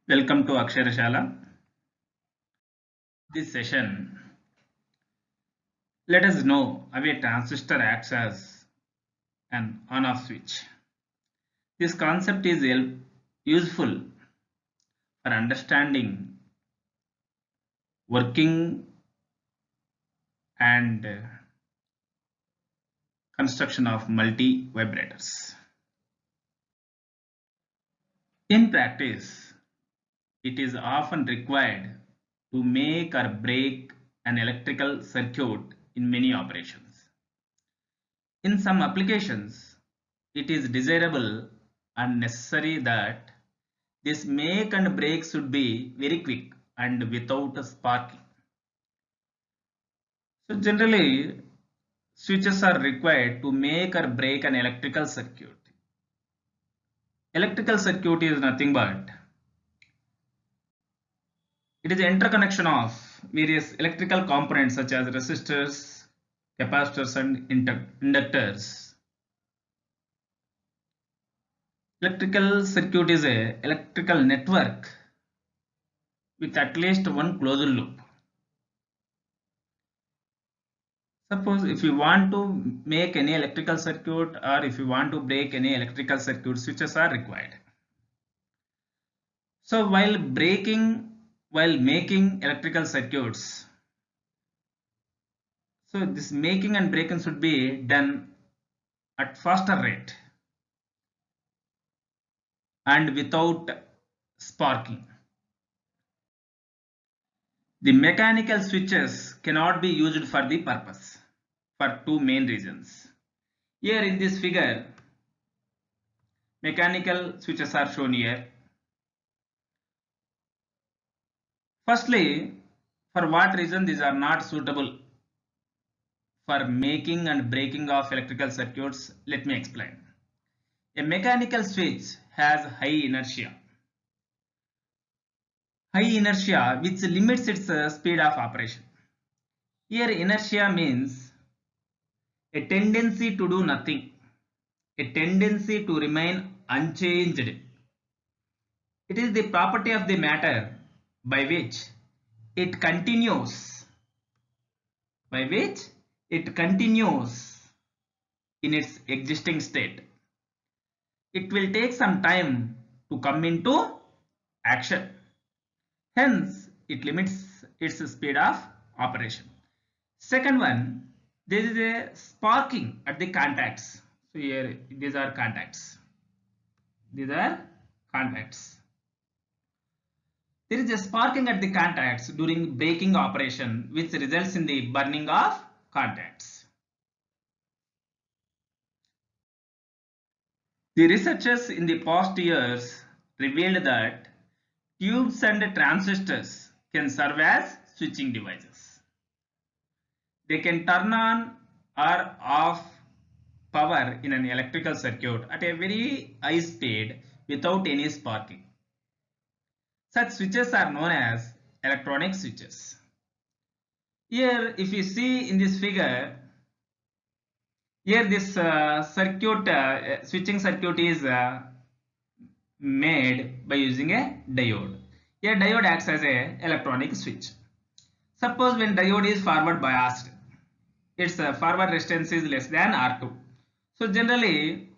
Welcome to Aksharashala. This session, let us know how a transistor acts as an on-off switch. This concept is useful for understanding working and construction of multi-vibrators. In practice, it is often required to make or break an electrical circuit in many operations. In some applications, it is desirable and necessary that this make and break should be very quick and without sparking. So generally, switches are required to make or break an electrical circuit. Electrical circuit is nothing but it is the interconnection of various electrical components such as resistors, capacitors and inductors. Electrical circuit is a electrical network with at least one closed loop. Suppose if you want to make any electrical circuit or if you want to break any electrical circuit, switches are required. So while making electrical circuits, so this making and breaking should be done at faster rate and without sparking. The mechanical switches cannot be used for the purpose for two main reasons. Here in this figure, mechanical switches are shown here. Firstly, for what reason these are not suitable for making and breaking of electrical circuits? Let me explain. A mechanical switch has high inertia. High inertia which limits its speed of operation. Here inertia means a tendency to do nothing, a tendency to remain unchanged. It is the property of the matter by which it continues in its existing state. It will take some time to come into action. Hence, it limits its speed of operation. Second one, there is a sparking at the contacts. So here these are contacts. There is a sparking at the contacts during breaking operation which results in the burning of contacts. The researchers in the past years revealed that tubes and transistors can serve as switching devices. They can turn on or off power in an electrical circuit at a very high speed without any sparking. Such switches are known as electronic switches. Here if you see in this figure, here this switching circuit is made by using a diode. Here diode acts as a electronic switch. Suppose when diode is forward biased, its forward resistance is less than R2. So generally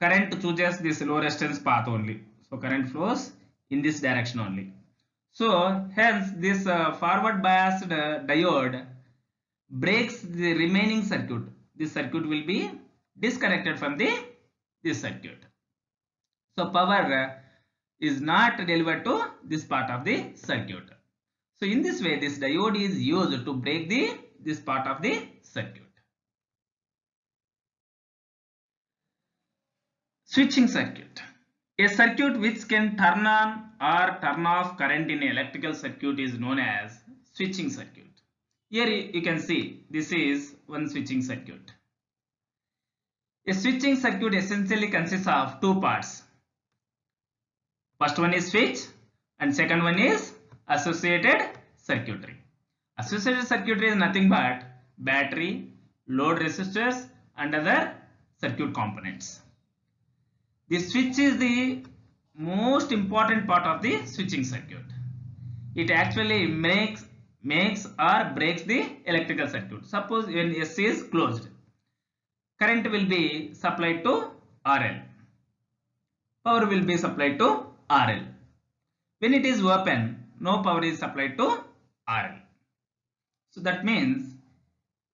current chooses this low resistance path only. So current flows in this direction only. So hence this forward biased diode breaks the remaining circuit. This circuit will be disconnected from this circuit. So power is not delivered to this part of the circuit. So in this way this diode is used to break this part of the circuit. Switching circuit. A circuit which can turn on or turn off current in an electrical circuit is known as switching circuit. Here you can see this is one switching circuit. A switching circuit essentially consists of two parts. First one is switch and second one is associated circuitry. Associated circuitry is nothing but battery, load resistors and other circuit components. The switch is the most important part of the switching circuit. It actually makes or breaks the electrical circuit. Suppose when S is closed, current will be supplied to RL. Power will be supplied to RL. When it is open, no power is supplied to RL. So that means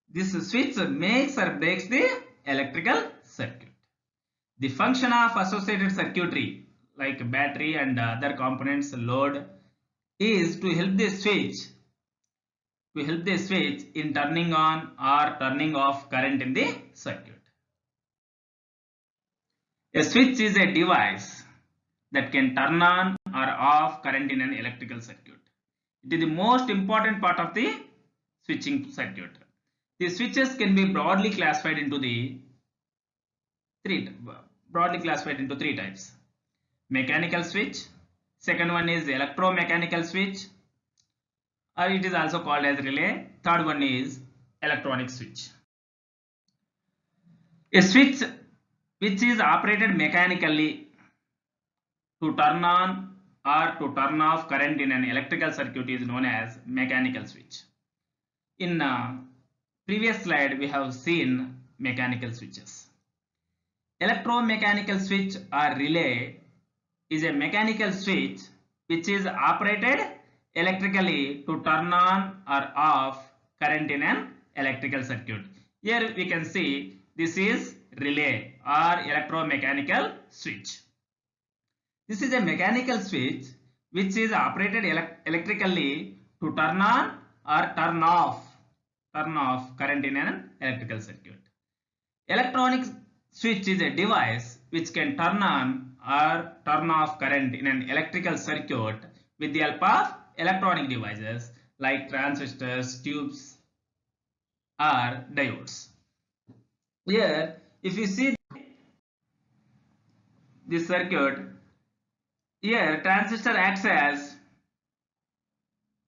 this switch makes or breaks the electrical circuit. The function of associated circuitry like battery and other components load is to help the switch in turning on or turning off current in the circuit. A switch is a device that can turn on or off current in an electrical circuit. It is the most important part of the switching circuit. The switches can be broadly classified into three types. Mechanical switch, second one is electromechanical switch, or it is also called as relay. Third one is electronic switch. A switch which is operated mechanically to turn on or to turn off current in an electrical circuit is known as mechanical switch. In previous slide we have seen mechanical switches. Electromechanical switch or relay is a mechanical switch which is operated electrically to turn on or off current in an electrical circuit. Here we can see this is relay or electromechanical switch. This is a mechanical switch which is operated electrically to turn on or turn off current in an electrical circuit. Electronic switch is a device which can turn on or turn off current in an electrical circuit with the help of electronic devices like transistors, tubes or diodes. Here if you see this circuit, here transistor acts as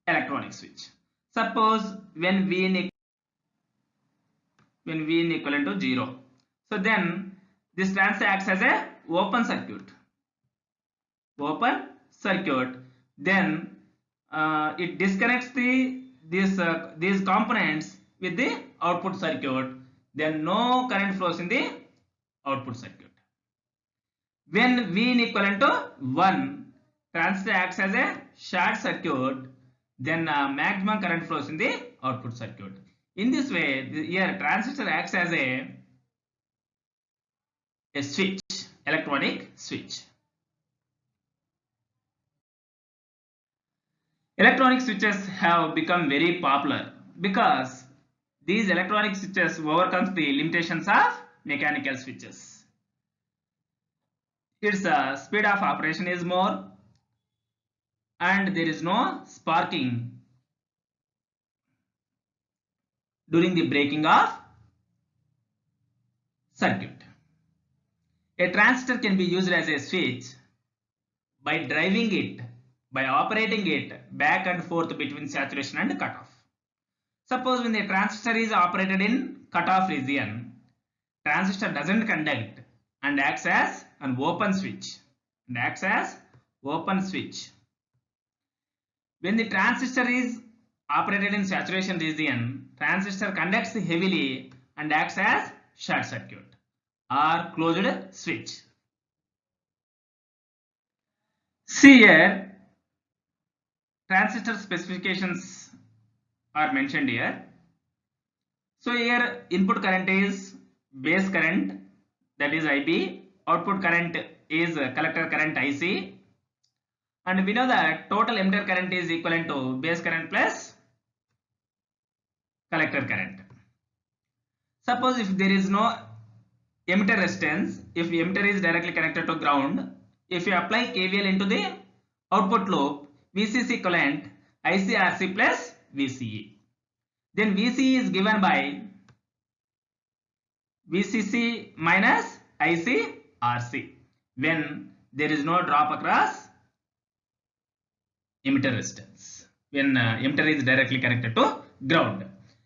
electronic switch. Suppose when V equivalent to 0, so then this transistor acts as a open circuit. Then it disconnects these components with the output circuit. Then no current flows in the output circuit. When V equivalent to 1, transistor acts as a short circuit. Then maximum current flows in the output circuit. In this way, here transistor acts as a switch, electronic switch. Electronic switches have become very popular because these electronic switches overcomes the limitations of mechanical switches. Its speed of operation is more and there is no sparking during the breaking of circuit. A transistor can be used as a switch by operating it back and forth between saturation and cutoff. Suppose when the transistor is operated in cutoff region, transistor doesn't conduct and acts as an open switch. When the transistor is operated in saturation region, transistor conducts heavily and acts as short circuit or closed switch. See here, transistor specifications are mentioned here. So here input current is base current, that is IB, output current is collector current IC, and we know that total emitter current is equivalent to base current plus collector current. Suppose if there is no emitter resistance, if the emitter is directly connected to ground, if you apply KVL into the output loop, VCC equivalent ICRC plus VCE. Then VCE is given by VCC minus ICRC when there is no drop across emitter resistance, when emitter is directly connected to ground.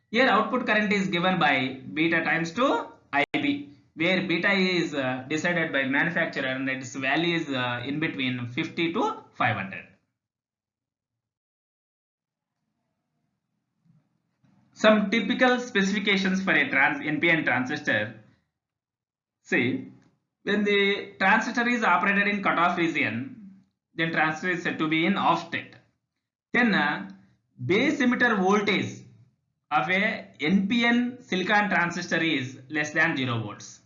Here output current is given by beta times to IB where beta is decided by manufacturer and its value is in between 50 to 500. Some typical specifications for a NPN transistor. See, when the transistor is operated in cutoff region, then transistor is said to be in off state. Then base emitter voltage of a NPN silicon transistor is less than 0 volts.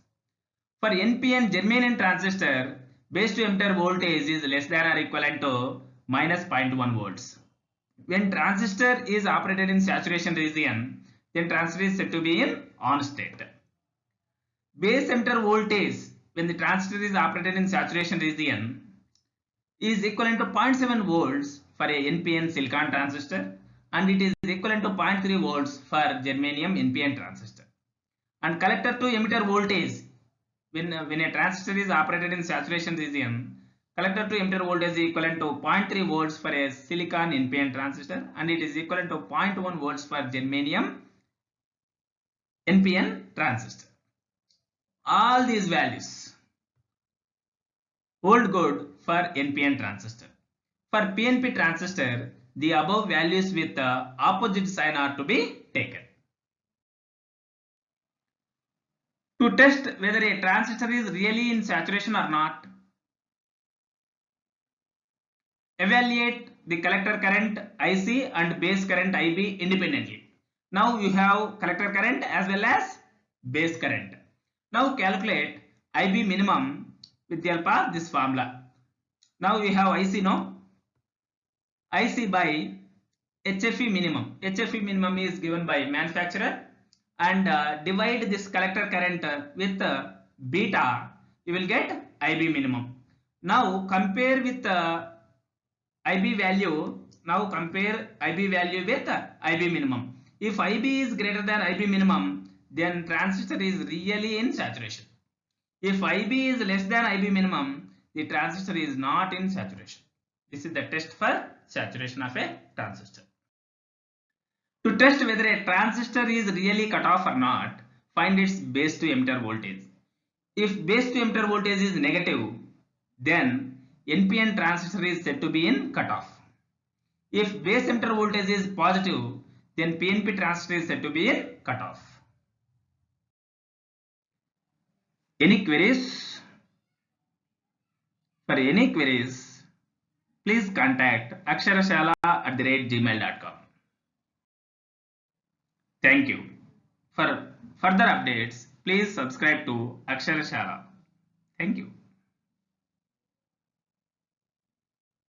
For NPN germanium transistor, base to emitter voltage is less than or equivalent to minus 0.1 volts. When transistor is operated in saturation region, then transistor is said to be in on state. Base emitter voltage when the transistor is operated in saturation region is equivalent to 0.7 volts for a NPN silicon transistor, and it is equivalent to 0.3 volts for germanium NPN transistor. And collector to emitter voltage when a transistor is operated in saturation region, collector to emitter voltage is equivalent to 0.3 volts for a silicon NPN transistor, and it is equivalent to 0.1 volts for germanium NPN transistor. All these values hold good for NPN transistor. For PNP transistor, the above values with the opposite sign are to be taken. To test whether a transistor is really in saturation or not, evaluate the collector current IC and base current IB independently. Now you have collector current as well as base current. Now calculate IB minimum with the help of this formula. Now we have IC now. IC by HFE minimum. HFE minimum is given by manufacturer, and divide this collector current with beta, you will get IB minimum. Now compare with IB value. Now compare IB value with IB minimum. If IB is greater than IB minimum, then transistor is really in saturation. If IB is less than IB minimum, the transistor is not in saturation. This is the test for saturation of a transistor. To test whether a transistor is really cut off or not, find its base to emitter voltage. If base to emitter voltage is negative, then NPN transistor is said to be in cutoff. If base emitter voltage is positive, then PNP transistor is said to be in cutoff. Any queries? For any queries, please contact aksharashala@gmail.com. Thank you. For further updates, please subscribe to Aksharashala. Thank you.